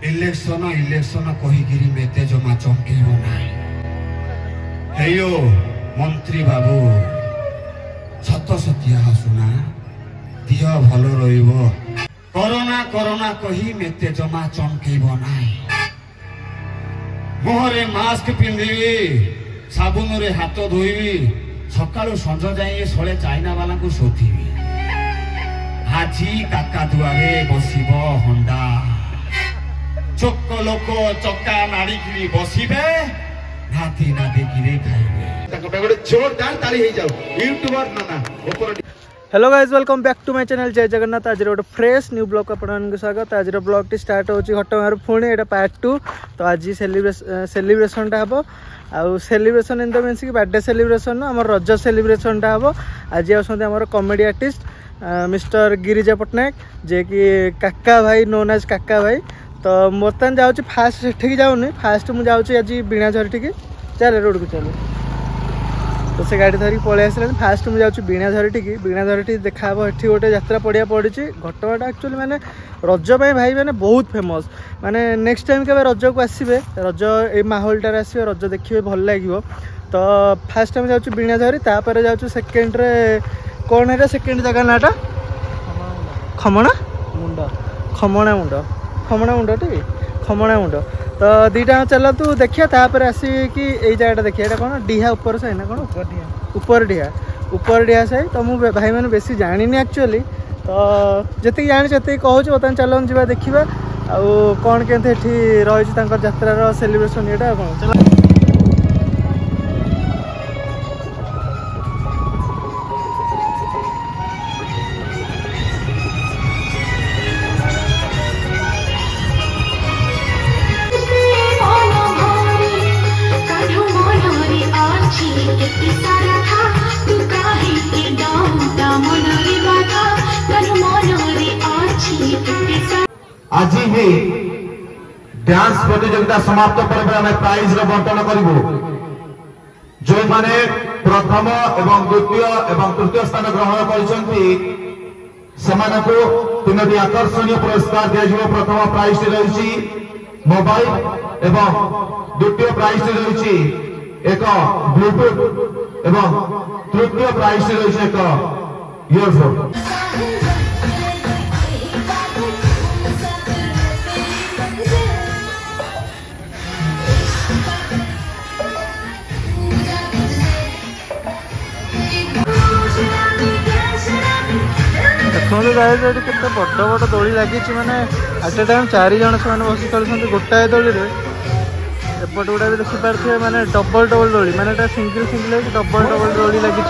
Election election कहीकि मेते जमा चमकेब ना हेयो मंत्री बाबू सत सतिया हसुना दिह भल रोना कोरोना कही मेते जमा चमकेब ना मुहरे मास्क पिंधिबी साबुन रे हाथ धोइबी सकाळु संज जाए सले चाइना वाला को शोधिबी हाजी काका दुआरे बसिब हंडा चोक लोक चक्का नाड़ी बसबे नाती ना देखिए खाइबे जोरदार ताली हो जाओ यूट्यूबर नाना। Hello guys welcome back to my channel Jai Jagannath. आज गोटे फ्रेश न्यू ब्लॉग आपको स्वागत। आज ब्लॉग टी स्टार्ट होची घटगाँव पुणी एटा पार्ट 2। तो आज सेलिब्रेशन हम आउ सेलिब्रेशन इन द मीन्स कि बर्थडे सेलिब्रेशन आम रज सेलिब्रेशन हम। आज आम comedy artist mister Girija Pattanaik जे कि काका भाई नोन एज काका भाई। तो बर्तमान जाऊँगी फास्ट सेठिक जाऊनी फास्ट मुझे आज बीणाझर टी चल रोड को चल तो से गाड़ी धरिक पलि आस फास्ट मुझे जाऊँ बीणाझर टी देखा ये गोटे यात्रा पड़िया पड़ी घटगाँटा एक्चुअली मैंने रज भाई मैंने बहुत फेमस माने नेक्स्ट टाइम के रज को आसबे रज ये माहौलटार आसबे रज देखिए भल लगे। तो फास्ट टाइम जाऊँ बीणाझरी तापर जाऊँ सेकेंड रे कौन है सेकेंड जगह नाटा खमणा मुंड खमणा मुंड खमणा मुंड टी खमणा मुंड। तो दीटा चलतु देखिए तापर आसिकी यही जगह देखिए यहाँ कौन डीहा ऊपर साई ना कौन ऊपर डीहा साई। तो मुझे भाई मैंने बेसी जानी एक्चुअली तो जी जानी से कहूँ बर्तमान चलन जा देखा आउ कौन के रही यात्रार सेलिब्रेशन ये कौन चल आज ही डांस प्रतियोगिता समाप्त पर आम प्राइज बंटन करूँ जो माने प्रथम एवं द्वितीय एवं तृतीय स्थान ग्रहण कर तीनोटी आकर्षणीय पुरस्कार दिया। प्रथम प्राइज रही मोबाइल एवं द्वितीय प्राइज रही एक ब्लूटूथ एवं तृतीय प्राइज रही एक इयरफोन। देखो गाइस ये केते बड़ बड़ दोली लगी मैंने एट ए टाइम 4 जन से बस खेलुंट गोटाए दोली एपट गुड़ा भी देखिपे मैंने डबल दोली मैंने सिंगल डबल दोली लगी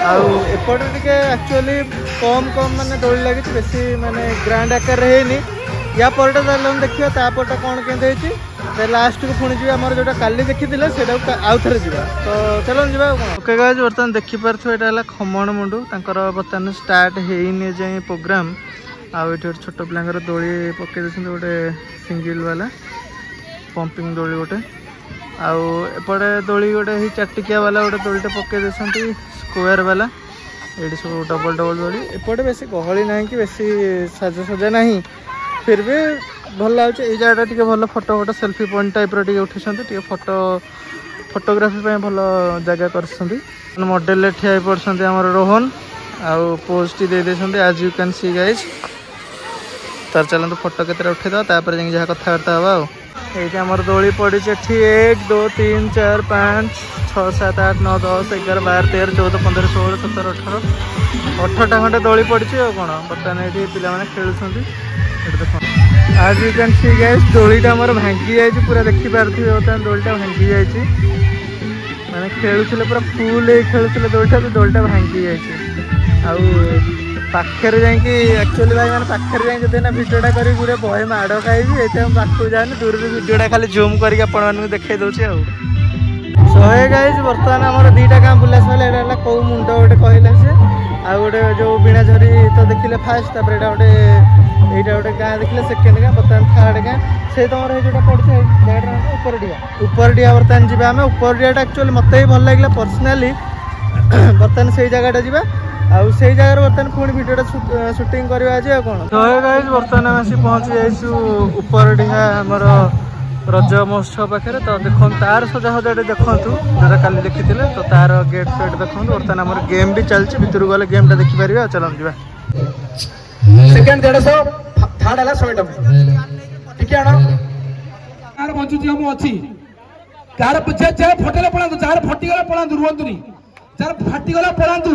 आउट टे एक्चुअली कम माने दोली लगी बेसी माने ग्रांड आकार है या पर देखिए तापटा कौन के लास्ट को पुणी जी आम जो काली देखी से आउ थे जा तो चलो जा ओके गाइस बर्तमान देखिपे यहाँ खमण मुंडू बर्तमान स्टार्ट होनी जाए प्रोग्राम आउ ये छोट पिलांर दोली पकई दे गोटे सिंगल वाला पंपिंग दोली गोटे आउ एपटे दोली गोटे चाटिकिया वाला गोटे दोलीटे पकई दे स्क्वायर वाला ये सब डबल दोली एपटे बेसी गहली ना कि बेसी साजसजा ना फिर भी भल लगे ये जगह टे भल फोटो सेल्फी पॉइंट टाइप उठे फोटो फोटोग्राफी भल जगह कर मॉडल ठिया पड़ते आम रोहन आउ पोज टी दे आज यू कैन सी गाइज। तार चलते फोटो के उठेद तापर जहाँ कथबार्ता हाँ ये आम दोली पड़ी 1 2 3 4 5 6 7 8 9 10 11 12 13 14 15 16 17 18 18टा खंडे दोली पड़ी कौन बर्तमान ये पे खेलुँच देख आज यू कैन सी गाइस दोलीटा मोर भांगी जाए पूरा देखिपे बर्तमान दोलीटा भांगी जाए मैंने खेलुले पूरा फुल खेलुले दोलीटा भांगी जाए पाखे जाकि एक्चुअली भाई मैंने पाखे जाए ना भिडियोटा कर पूरे बहे माड़ खाइबी ये पाखक जाए दूर भिडियोटा खाली जूम करके आपण देखा दूसरी सहे गाइज बर्तमान आम 2टा गाँ बुला सारा कौ मुंड गोटे कहला सी आ गोटे जो बीणाझरी तो देखिले फास्ट तापर गोटे यहाँ गोटे गाँ देखिले सेकेंड गाँ बर्तमान थर्ड गाँ से तुम जो पड़े ऊपर डिहा बर्तमान जी आम ऊपर डिहाटा एक्चुअली मत भी भल लगे पर्सनाली बर्तमान से जगहटा जा आउ से जगह बर्तमान पुणी भिडियोटा सुटिंग करवा आज कौन तो गाइस बर्तमान आम आसी पहुँची जाइछु ऊपर ढिहा आमर रज महोत्सव पाखे तो देखो तार सजासजा देखु जो काली देखी तो तार गेट फेट देखो बर्तमान आम गेम भी चलती भितर गले गेमटा देखिपारे चलो जा सेकेंड 150 थर्ड है 100 टका ठीक है कार बंचुची हम अच्छी कार फटेला पड़ातु जार फटिगला पड़ातु रुहंतुनी जार फाटिगला पड़ातु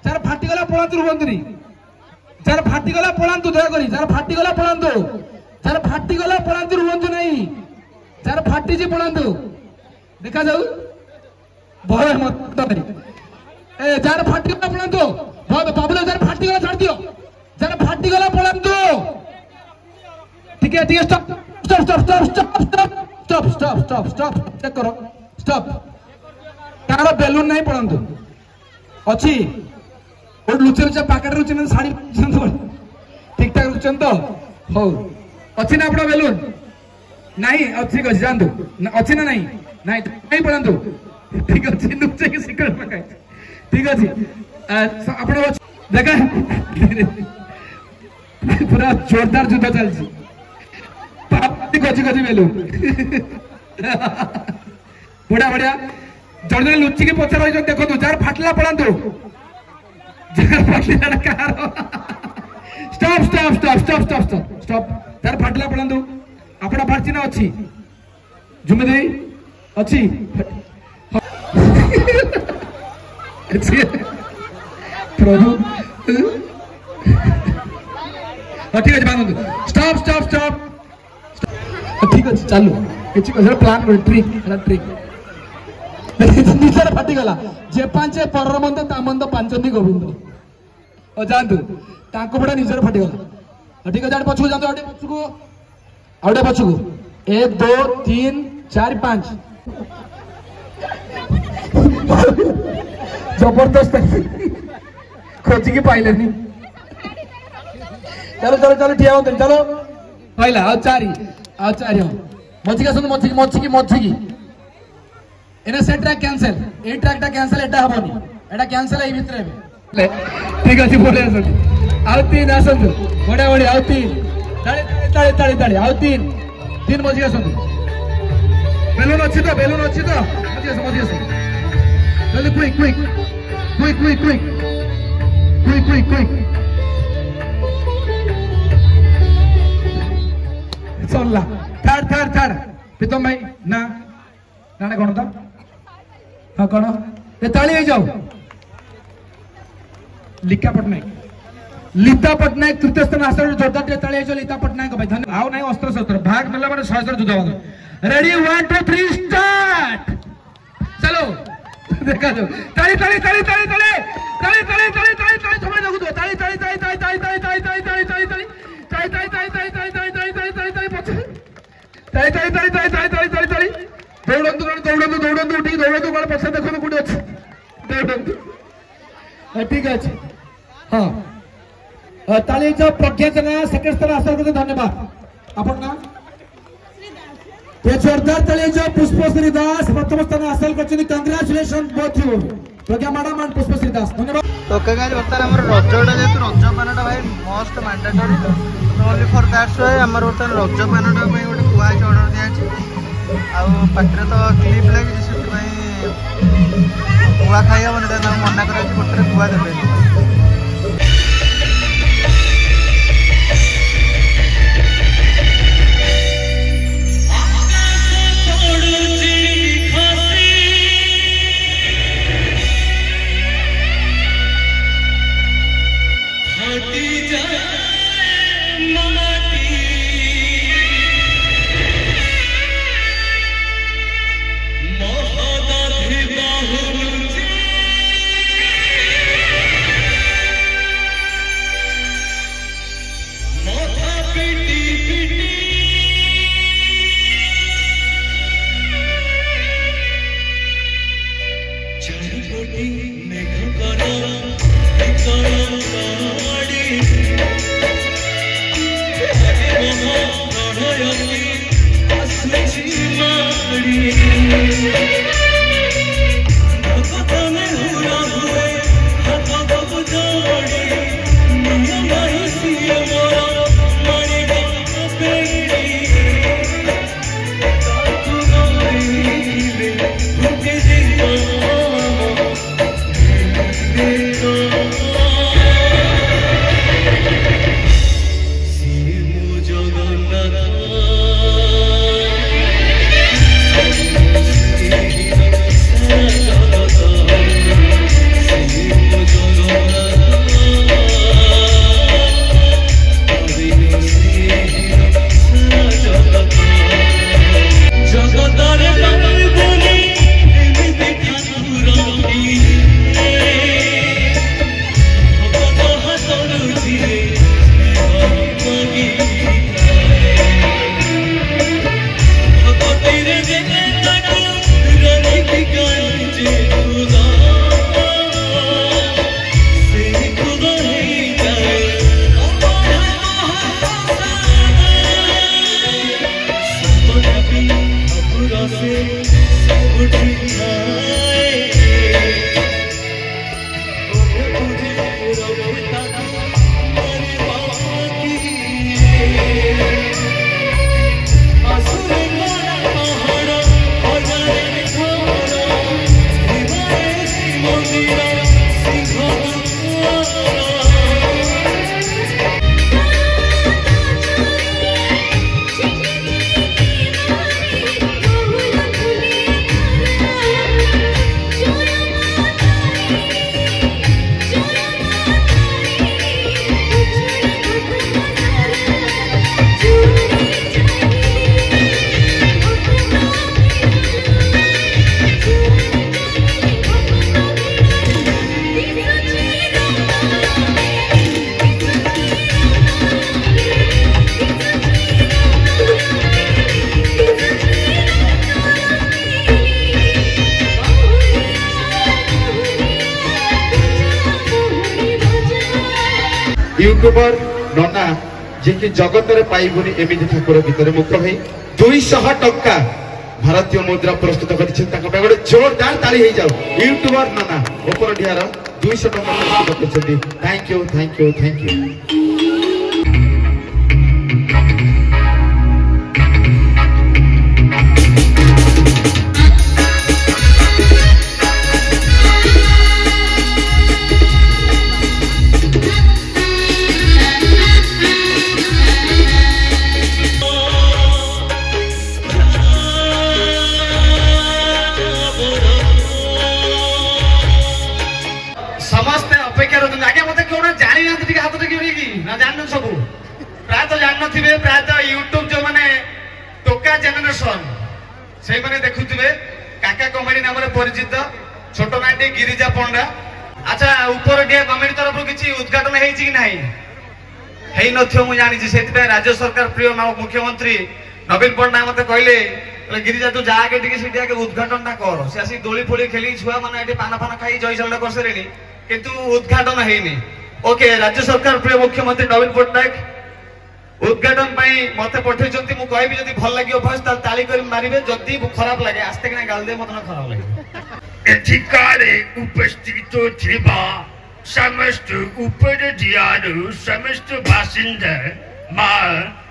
जार फाटिगला पड़ातु रुहंतुनी जार फाटिगला पड़ातु दया करी जार फाटिगला पड़ातु जार फाटिगला पड़ातु रुहंतु नहीं जार फाटी जी पड़ातु देखा जाऊ भय मत ए जार फाटिगला पड़ातु बाबूला जार फाटिगला छाड़ दियो जार फाटिगला पड़ातु ठीक है stop stop stop stop stop stop stop stop stop cheque करो स्टॉप कार बेलून नहीं पड़ातु अच्छी और लुचे लुचे पैकेट रुचे में साड़ी ठीक ठाक रुचन तो हो अच्छी ना अपना बेलून नहीं अच्छी अच्छी जान दो अच्छी ना नहीं नहीं नहीं पड़ातु ठीक अच्छी लुचे की सिकड़ पकाए ठीक अच्छी अपना देखा पूरा जोरदार जुद्ध चलती गजी गजी बेलू बढ़िया बढ़िया जन जन लुचि की पचार रही देखो जार फाटला पड़ातु जार फाटला कार stop stop stop stop stop stop stop जार फाटला पड़ातु आपड़ा फाटची ना अच्छी जुमे दे अच्छी प्रभु ठीक है बांधु स्टॉप स्टॉप स्टॉप ठीक अच्छे चालू किसी प्लान कर ट्रिक ट्रिक निजर फाटिगला जे पांचे पर मंद ता मंद पांचंदी गोविंद ओ जानतु ताको बडा निजर फाटिगला ठीक है पछुको जानतु आउडे पछुको 1 2 3 4 5 जबरदस्त खोजी की पाइले नहीं चलो चलो चलो ठिया होते चलो पहला और चारी मच्छी का सुन मच्छी एना से ट्रैक कैंसिल ए ट्रैक टा कैंसिल एटा हबनी एटा कैंसिल ए भितरे में ठीक अछि बोले आसन आउ तीन आसन बड़ा बड़ा आउ तीन ताळे ताळे ताळे आउ तीन तीन मच्छी का सुन बेलून अछि तो मच्छी आसन जल्दी क्विक चलला थर्ड प्रीतम भाई ना ना कौन था हाँ कौन ये ताली आई जाओ लीता पट्टनायक तृतीय स्थान हासिल जोरदार ताली आई जाओ लीता पट्टनायक भाई धन्यवाद आओ नहीं अस्त्र शस्त्र भाग मिलला माने 100 जुदा रेडी 1 2 3 स्टार्ट चलो देखा जाओ ताली समय देखो तो ठीक अच्छे हाँ ताली प्रज्ञा जना सेकेंड स्थान हासिल करते धन्यवाद अपन नाम जोरदार ताली पुष्पश्री दास प्रथम स्थान हासिल कर congratulation both you Pragya madam and Pushpashree Das धन्यवाद ओके गाइस बर्तमान हमर रजटा जेतु रज पानटा भाई मस्त mandatory only for that's why हमर बर्तमान रज पानटा भाई गोटे कुआ ऑर्डर दिया छै आ पाखरे तो क्लिप लगी से भाई कुआ खाइया बने देना मना करे गोटे कुआ देबे यूट्यूबर नना जे कि जगत रे पाइबुनी एमिति ठाकुर गीत मुख भाई 200 टंका भारतीय मुद्रा प्रस्तुत कर जोरदार ताली हो जाऊ यूट्यूबर नना ऊपर ढियार 200 टंका प्रस्तुत कर thank you thank you thank you. समस्ते अपेक्षा रखते आगे मत क्यों जानी ना हाथ देखिए ना जान सब प्राय तो जान थे प्राय यूट्यूब जो मैंने टोका जेनेरेशन से मैंने देखुवे काका कमेडी नाम परिचित छोट नाटी गिरिजा पंडा। अच्छा ऊपर टे कमेडी तरफ किसी उद्घाटन हो जानी से राज्य सरकार प्रिय मुख्यमंत्री नवीन पट्टनायक मत कहले गिरिजा तू जाके उद्घाटन टा कर से आसी दोली फोली खेली छुआ मैंने पान फान खाई जयसाल कर सारे किंतु उद्घाटन है ओके राज्य सरकार प्रिय मुख्यमंत्री नवीन पट्टनायक उद्घाटन मत पठे मुझे कहबी भल लगे भस ताली कर मारे जदि खराब लगे आस्ते कि गाल दे मत खराब लगे एथिकारे उपस्थित थिबा समस्त ऊपर दियार समस्त बासिंदा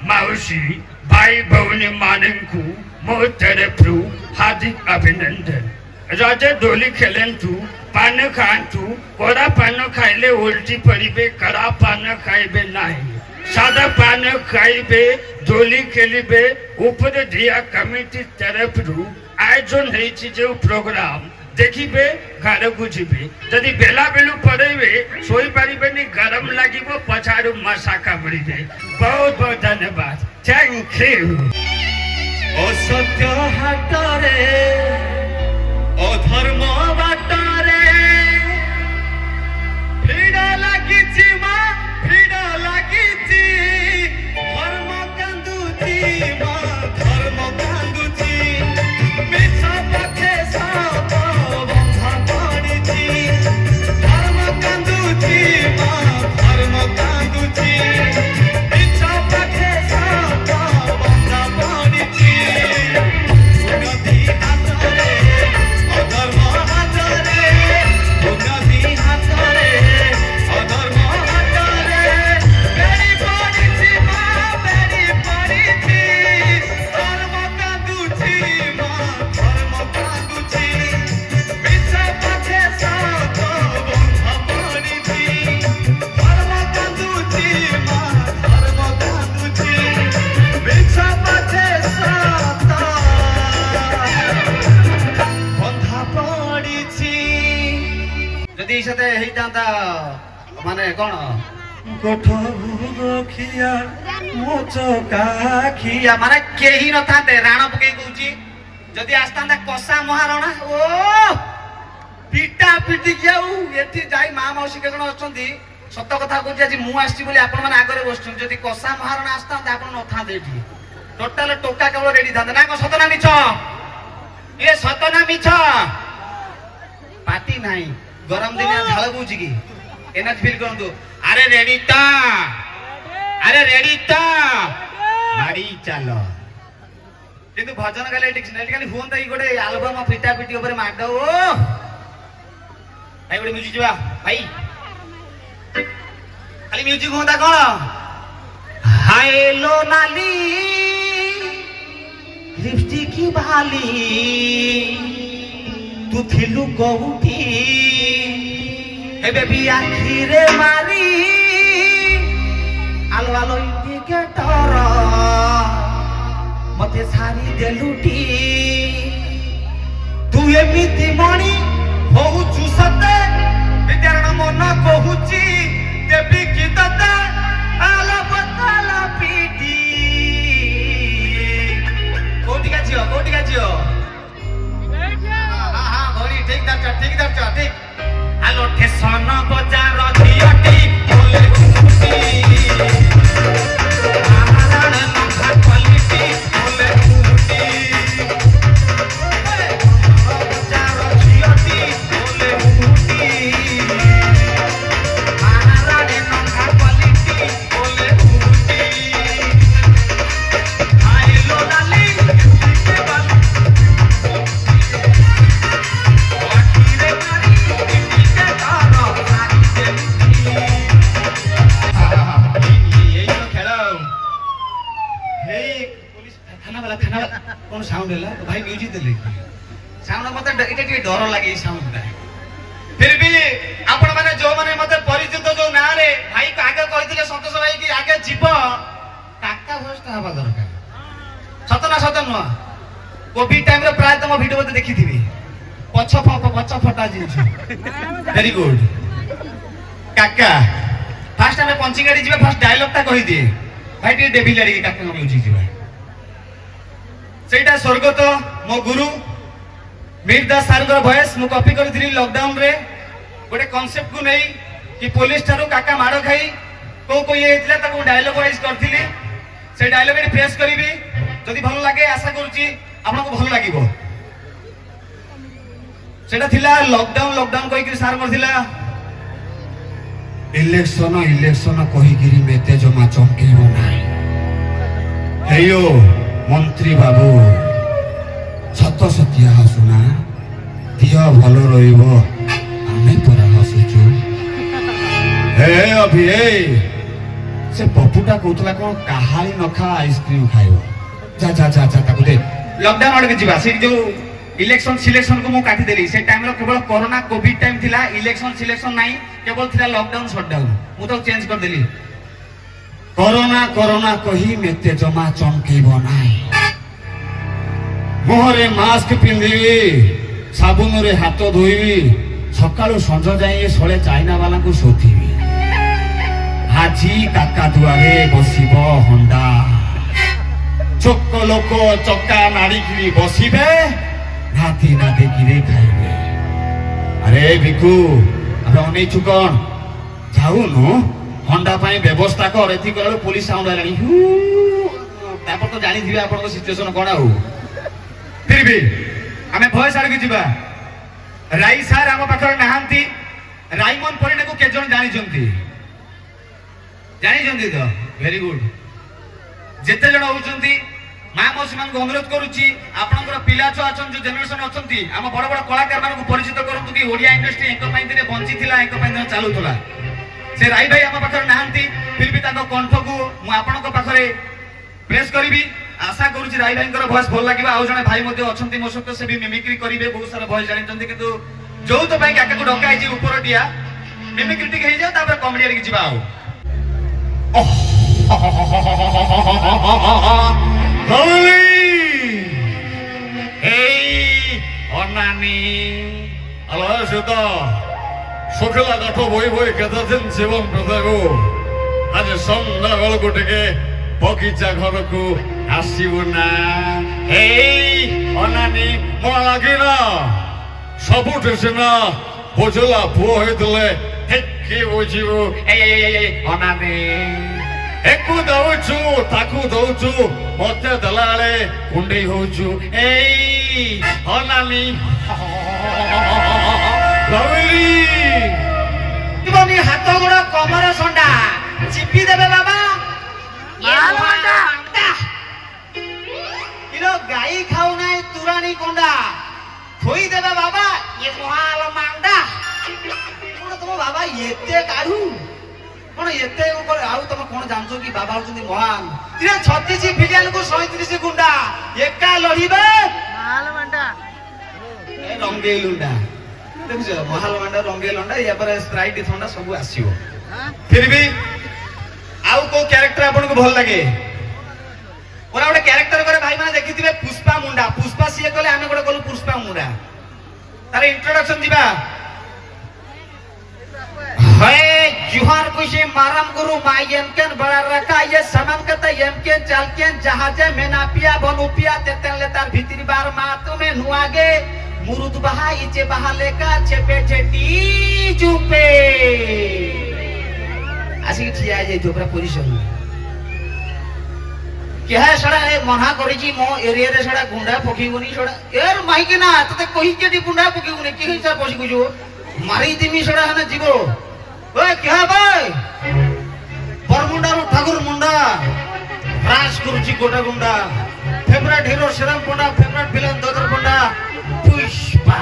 माउसी भाई भौनी मानकु मो तरफरु हार्दिक अभिनंदन। रजा दोली खेलंतु पान खांतु कोड़ा पान खाइले उल्टी पड़े कड़ा पान खाइबे नहीं सादा पान खाइबे दोली खेलिबे ऊपर दिया कमिटी तरफरु आयोजन हेछि जो प्रोग्राम देखिबे घर को जीवे जदि बेला बेलू पड़े सोई पारिबेनी गरम लागिबो पछाड़ू मसाका बढ़ी जाए। बहुत बहुत धन्यवाद थैंक यू। असत्य हाटरे अधर्म बाटरे भिड़ लागिछि मां भिड़ लागिछि धर्म कांदुछि मां धर्म कांदुछि मिछ पथे साप बंधा पड़िछि धर्म कांदुछि मां धर्म कांदुछि मिछ पथे साप बंधा पड़िछि उन्नति हातरे अधर्म हातरे उन्नति हातरे अधर्म हातरे बेड़ी पड़िछि मां बेड़ी पड़िछि धर्म कांदुछि मां धर्म कांदुछि मिछ पथे साप बंधा पड़िछि धर्म कांदुछि मां धर्म कांदुछि मिछ पथे साप बंधा पड़िछि। जदि साथे हेइतांता माने कोन कोठखिया मोचकाखिया माने केही न थाते राण पकई कहूची जदि आस्तांता कसा महाराणा ओ पिटा पिटी जाऊ एठी जाई मा मौसी के जण अछंती सत कथा कहूची आज मु आसी बोली आपण माने आगरे बसछु जदि कसा महाराणा आस्तांता आपण न थाते एठी टोटल टोका केवल रेडी थाते ना को सतना मिछ ये सतना मिछ पाटी नाही गरम दिन झाळ बुझी की एना फील करंतु अरे रेडी ता मारी चलो କିନ୍ତୁ ଭଜନ ଗାଇଲେ ଡିକ୍ସନାରୀ ଖାଲି ହୁଅନ୍ତା କି ଗୋଟେ ଆଲବମ ପିଟା ପିଟି ଉପରେ ମାରିଦବ ଓ ଭାଇ ଗୋଟେ ମ୍ୟୁଜିକ ଯିବା ଭାଇ ଖାଲି ମ୍ୟୁଜିକ ହୁଅନ୍ତା କଣ ହାଏଲୋ ନାଲି लिपस्टिक भाली तू थिलु कोउठी एबे भी आखिरे मारी आलो आलो इंडिकेटर मते सारी देलुटी तू एमिति मणी होउचु सते विद्यारण मन कहूची देबी की तते आला बताला पीटी कोटी का जियो हाँ घोड़ी ठीक दर्चा ठीक आलो ठेसन बजार झियटी बोले कुटी आहारण नखा क्वालिटी बोले कुटी बजार झियटी बोले कुटी आहारण नखा क्वालिटी बोले कुटी आइलो डाली कौन साउंड है भाई म्यूजिक दे साउंड मत डर लगे साउंड फिर भी आपण माने जो माने मते परिचित जो ना रे भाई को आगे कहिथिले संतोष भाई कि आगे जीव काका होस्ट हवा दरकार सतना सतन न कोविड टाइम रे प्राय तुम वीडियो मते देखिथिबी पछ फटा जिंस वेरी गुड काका फास्ट हमें पंचिंग गाड़ी जीवा फास्ट डायलॉग ता कहि दिए भाई टे डेविल गाड़ी काका म्यूजिक जीवा सेटा स्वर्गत मो गुरु मीर दास सार भयस मु कॉपी करथिली लॉकडाउन रे गोटे कांसेप्ट को नहीं कि पुलिस ठारू काका माड़ खाई को ये हेतला ताको डायलॉग वाइज करथिली से डायलॉग रे प्रेस करिवि जदी भल लागे आशा करूची आपन को भल लागिवो सेटा थिला लॉकडाउन कहि कि सार करथिला इलेक्शन कहि गिरी मेते जमा चमकेइबो नाही हेयो मंत्री बाबू सत सतिया हसुना दिह भल रहिबो आमे परा हसुचु हे अभी से पपुटा कहतला कोन काहाली नखा आइसक्रीम खाइबो जा ताको दे लॉकडाउन आडे जिबा से जो इलेक्शन सिलेक्शन को मु काटी देली से टाइम रो केवल कोरोना कोविड टाइम थिला इलेक्शन सिलेक्शन नाही केवल थिला लॉकडाउन शटडाउन मु तो चेंज कर देली कोरोना कही मेते जमा चमकेइबो नाही मुहरे मास्क पिंधिबी साबुन रे हाथ धोइबी सकाळु संज जाई सळे चाइना वाला को सोथिबी हाजी काका दुआरे बसिबो हंडा चोक लोक चक्का नाड़ी की बसिबे नाती नाती किरे खाइबे अरे भिकु अबे अनै चुकन जाउनु हंडा पाई व्यवस्था कर एथि करले पुलिस साउंड आलानी तापर तो जानि दिबे आपन को सिचुएशन कोन आउ फिर भी हमें भय सार के जिबा राई सार हम पाखर नहांती राईमन परिणा को के जन जानि जंती तो वेरी गुड जेते जण होउचंती मां मौसीमान को अनुरोध करूची आपनकर पिला छुआ अछन जो जनरेशन अछंती हम बड़ बड़ कलाकार मान को परिचित करंतु कि ओडिया इंडस्ट्री एक पाई दिने बंची थिला एक पाई दिन चालू थला से राई भाई हम पाखर नहांती फिर भी ताको कंठ को मु आपनको पाखरे प्रेस करिवि आशा करूची राई भाईंकर वॉइस भल लागिबा आ जने भाई मध्ये अछंती मो सहित से भी मिमिक्री करिवे बहुत सारा वॉइस जानिचंती किंतु जो तो भाई काका को डकाई जी ऊपर दिया मिमिक्री टिक हे जा तापर कॉमेडी रे जिबा आ अनानी अलग सुता सुखला गाठो बोई बोई केता दिन जीवन प्रथाको आज संध्या बेलको टिके बगीचा घर को आसबू ना अनानी म लगिन सबुठे सिना बुझला पुओ होइतले हेक्की बुझिबु अनानी एकु दउछु ताकु दउछु मते दलाले कुंडई होछु अनानी लवली जीवनी हाथ गोड़ कमर संडा चिपी देबे बाबा किलो गाई खाऊ नाही तुराणी कोंडा खोई देबे बाबा ये महाल मांडा कोण तुम बाबा एते काढू कोण एते ऊपर आउ तुम कोण जानछो कि बाबा होचंदी महान इरे 36 फिलियन को 37 गुंडा एका लढिबे महाल मांडा ए रंगेई लुंडा देखो महाल मांडा रंगेई लुंडा या पर स्प्राइट थंडा सब आसीबो फिर भी आउ को कैरेक्टर आपन को भल लागे ओरा गोटे कैरेक्टर करे भाई माने देखिथिबे पुष्पा मुंडा पुष्पा सिए कले आमे गोटे कलु पुष्पा मुंडा तार इंट्रोडक्शन दिबा है जुहार कुशे माराम गुरु माय एमकेन बड़ा रखा ये समान कता एमकेन चालकेन जहाजे मेनापिया बनुपिया तेतेन लेतार भीतरी बार मातु में नुआगे मुरुद बहा इचे बहाले का छेपे छेटी चुपे आसी ठिया जे जोपरा पोजीशन क्या है सड़ा ए महा करिची मो एरिया रे सड़ा गुंडा पकी गुनी सड़ा यार माइके ना तते कहि केडी गुंडा पकी गुनी के हिसाब पसी गुजो मारी दिमी सड़ा हने जीवो ओए क्या भाई बरमुंडा रो ठाकुर मुंडा राज कुरुची गोटा गुंडा फेवरेट हीरो श्रीराम पंडा फेवरेट विलन ददर पंडा पुष्पा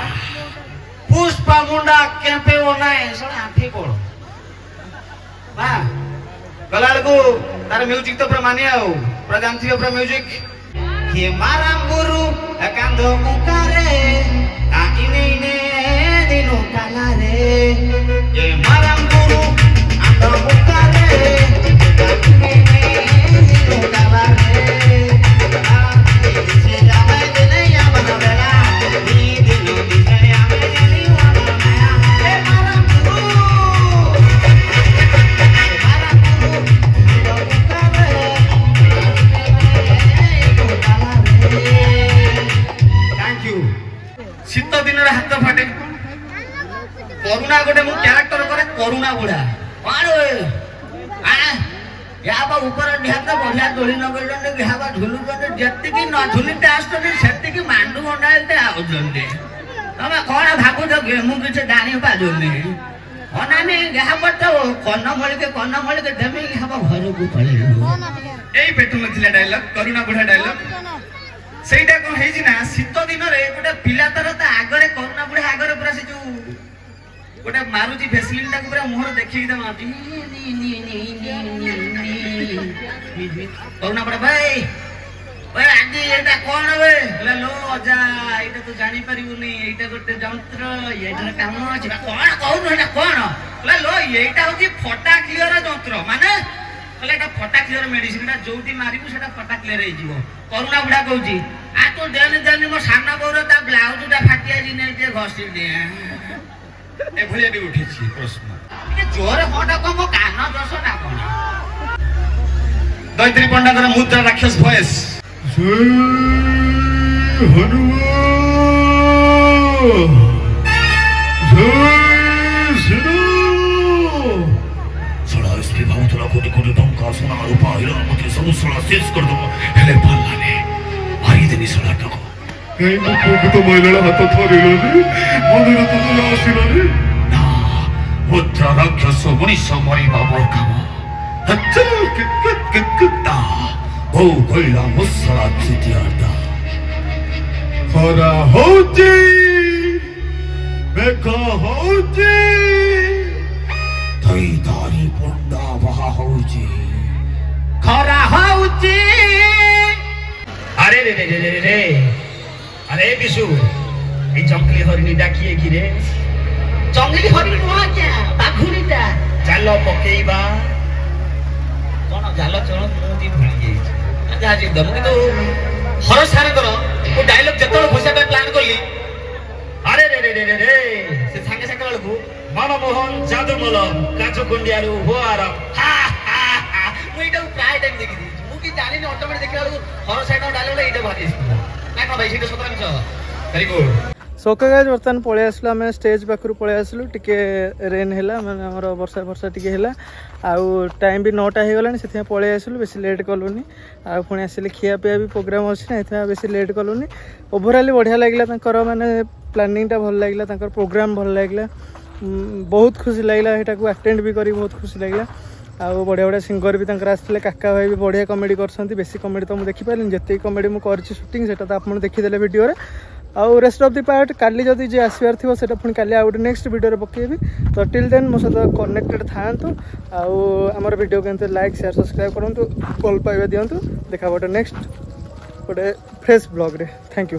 पुष्पा मुंडा केपे ओनाए सड़ा आठी कोड़ बा गलाल को तार म्यूजिक तो प्रमाणे आउ प्रधान थी अपना म्यूजिक ये माराम गुरु कांदो मुकारे आ इने इने दिनो काला रे ये माराम गुरु कांदो मुकारे आ इने इने दिनो काला रे आ से जावे दिने या बनवेला नी दिनो दिने या मेली वाला माया ए माराम गुरु शीत दिन हाथ फाटे करुणा गोटे मु कैरेक्टर करे करुणा बुढ़ा या ऊपर निहात बढ़िया दोली नगल या झुलु जी न झुलीटे आसती मांडू मंडाते आउे तमें कौन भागुच मुझे डाणी पाजुनी अनानी यहाँ तो कन्न के देमी यहाँ घर को पड़े यही पेटू ना डायलॉग करुणा बुढ़ा डायलॉग सेटा कौन है ना शीत दिन में गोटे पिला तर आगे करुणा बुढ़ा आगे पूरा से जो गोटे मारुची भेसलिन टाक पूरा मुहर देखिक करुणा बुढ़ा भाई आज एटा कौन वे लो अजा एटा तो जानी परिबुनी एटा गोटे जंत्र एटा काम अछि कौन कहू एटा कौन लो एटा होची फटा क्लियर जंत्र माने एटा फटा क्लियर मेडिसिन एटा जोटी मारिबु सेटा फटा क्लियर हे जीवो करुणा बुढ़ा कहूची आ तो देन देन मो साना बौर ता ब्लाउज ता फाटिया जी ने जे घसी दे ए भलिया भी उठिछि प्रश्न ए जोर फटा को मो कान दोष ना कोन दैत्री पंडा कर मुद्रा राक्षस भयस जय हनुमान जय श्रीराम सड़ा इसके भाव थोड़ा कोटि कोटि टंका सोना रूपा हीरा मोती सब सड़ा शेष कर दो हेले पालाने मारी देनी सड़ा टको कहीं मो कोक तो महिला हाथ थरिलानी मंदिर तो आसिलानी ना मुद्रा राक्षस मनीष मरी बाबर काम हच्चल किककिककिकता ओ कोइला मुसरा चितियाता खरा होची बेका होची तई दारी पंडा वहा होची खरा होची अरे रे रे रे रे रे अरे बिशु ए जंगली हरिणी डाकिए कि रे जंगली हरिणी नुआ क्या बाघुरीटा जाल पकेइबा कोन जाल चल मुदी भूली जाई जहाज एकदम कि तो हर सारे करो वो डायलॉग जतल घोषा पे प्लान करली अरे रे रे रे रे रे से संगे संगे वाला मनमोहन जादू मलम काचो कुंडियारू हो आर हा हा हा मुइटा प्राय टाइम देखि दी मु कि जानि न ऑटोमेटिक देखि वाला हर साइड डायलॉग एटा भारी ना को भाई सीधा सतरा मिछ वेरी गुड सोका गाइज बर्तमान पळै आसलु आमे स्टेज पाखरु पळै आसलु टिके रेन हैला माने हमर वर्षा वर्षा टिके हैला आउ टाइम भी 9टा हे गलानी सेथे पळै आसलु बेसी लेट कलुनी आ पुणी आसिले खिया पिया भी प्रोग्राम अछि ना एथा बेसी लेट कलुनी ओवरऑल बढ़िया लागला तंकर माने प्लानिंग टा भल लागला तंकर प्रोग्राम भल लागला बहुत खुशी लागला एटा को अटेंड भी करी बहुत खुशी लागला आउ बढ़िया बढ़िया सिंगर भी आसते काका भाई भी बढ़िया कमेडी कर बेसी कमेडी तो मुझे देखिपारे जिते कमेडी मुझे शूटिंग से तो देखीदे वीडियो आउ रेस्ट ऑफ द पार्ट काली जदि जी आसबार थी से पुणी काली आउ गोटे नेक्स्ट वीडियो पकेबी तो टिल देन मो सहित कनेक्टेड था आउ आमर वीडियो के लाइक शेयर सब्सक्राइब करूँ भल पाइबा दिंतु देखा गोटे नेक्स्ट गोटे फ्रेश ब्लॉग रे थैंक यू।